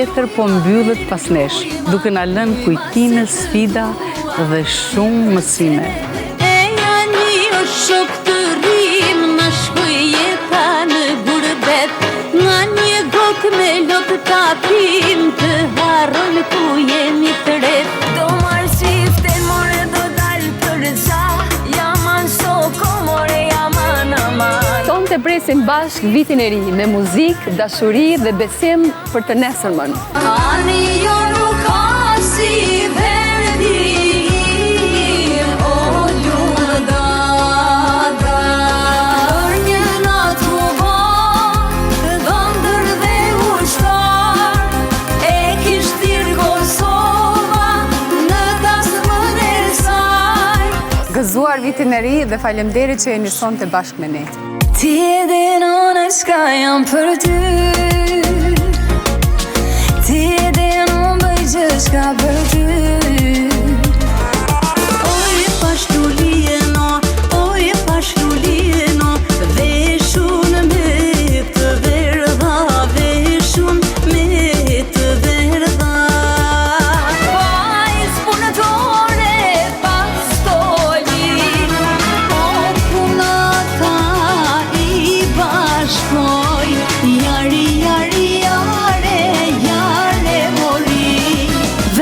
tjetër po mbyllet pas nesh, duke na lënë kujtime, sfida dhe shumë mësime. Eja një shok të rrim, na shkoj jeta në gurbet, nga një gok me lot të apim, të harrojmë ku jemi të ret. Do marrë shiften, more do dalë për qa, jaman shoko, more jaman aman. Ton të presim bashk vitin e ri me muzikë, dashuri dhe besim për të nesërmën. Ani jo nuk ka si verdi, o ljumë dada. Për një natë u ba, dhëndër dhe ushtar, e kishtir Kosova në tasmën e saj. Gëzuar vitin e ri dhe faleminderit që jeni sonte bashkë me ne. Ti e din unë shka jam për ty.